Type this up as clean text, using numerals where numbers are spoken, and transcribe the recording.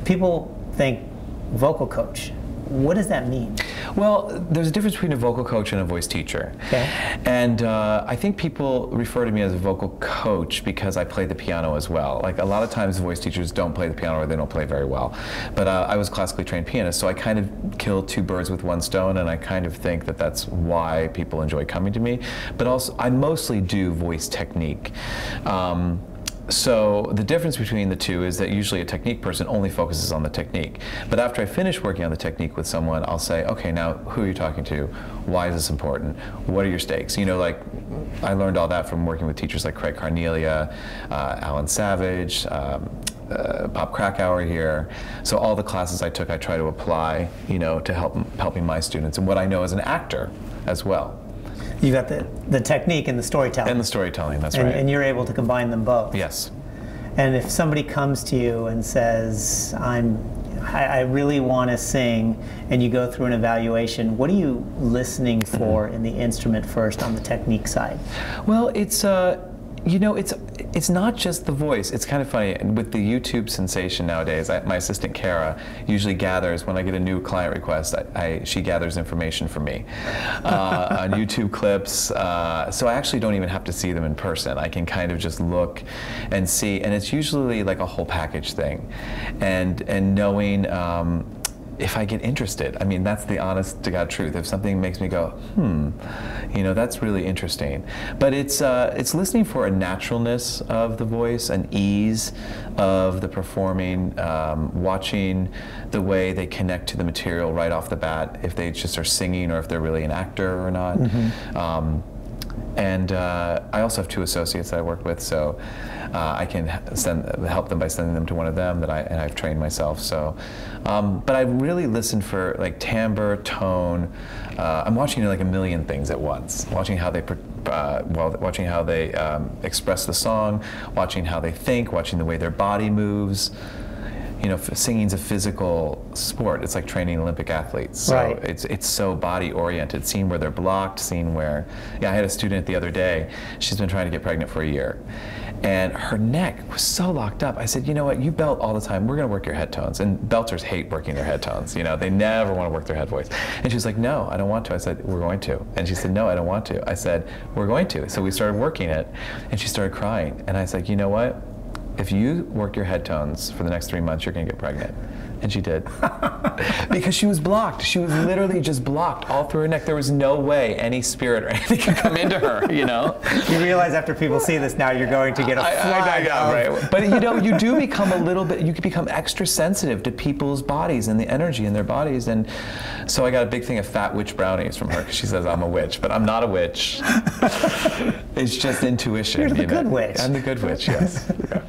people think vocal coach. What does that mean? Well, there's a difference between a vocal coach and a voice teacher. Okay. And I think people refer to me as a vocal coach because I play the piano as well. Like a lot of times voice teachers don't play the piano or they don't play very well. But I was a classically trained pianist, so I kind of killed two birds with one stone, and I kind of think that that's why people enjoy coming to me. But also, I mostly do voice technique. So the difference between the two is that usually a technique person only focuses on the technique. But after I finish working on the technique with someone, I'll say, okay, now who are you talking to? Why is this important? What are your stakes? You know, like I learned all that from working with teachers like Craig Carnelia, Alan Savage, Bob Krakauer here. So all the classes I took, I try to apply, you know, to helping my students and what I know as an actor as well. You got the technique and the storytelling. And the storytelling, that's right. And you're able to combine them both. Yes. And if somebody comes to you and says, I really want to sing, and you go through an evaluation, what are you listening for in the instrument first on the technique side? Well, it's you know, it's not just the voice. It's kind of funny with the YouTube sensation nowadays. My assistant Kara usually gathers when I get a new client request. She gathers information for me on YouTube clips. So I actually don't even have to see them in person. I can kind of just look and see, and it's usually like a whole package thing, and knowing. If I get interested, I mean, that's the honest to God truth. If something makes me go, you know, that's really interesting. But it's listening for a naturalness of the voice, an ease of the performing, watching the way they connect to the material right off the bat, if they just are singing or if they're really an actor or not. And I also have two associates that I work with, so I can help them by sending them to one of them that I've trained myself. So, but I really listen for like timbre, tone. I'm watching like a million things at once. Watching how they express the song, watching how they think, watching the way their body moves. You know, singing's a physical sport. It's like training Olympic athletes. So right. It's so body oriented. Seeing where they're blocked, seeing where. Yeah, I had a student the other day. She's been trying to get pregnant for a year, and her neck was so locked up. I said, you know what? You belt all the time. We're going to work your head tones. And belters hate working their head tones. You know, they never want to work their head voice. And she's like, no, I don't want to. I said, we're going to. And she said, no, I don't want to. I said, we're going to. So we started working it, and she started crying. And I said, you know what? If you work your head tones for the next 3 months, you're going to get pregnant. And she did. Because she was blocked. She was literally just blocked all through her neck. There was no way any spirit or anything could come into her, you know? You realize after people see this now, you're going to get a right. But you know, you do become a little bit, you can become extra sensitive to people's bodies and the energy in their bodies. And so I got a big thing of fat witch brownies from her because she says I'm a witch, but I'm not a witch. It's just intuition. You're the good witch. I'm the good witch, yes. Yeah.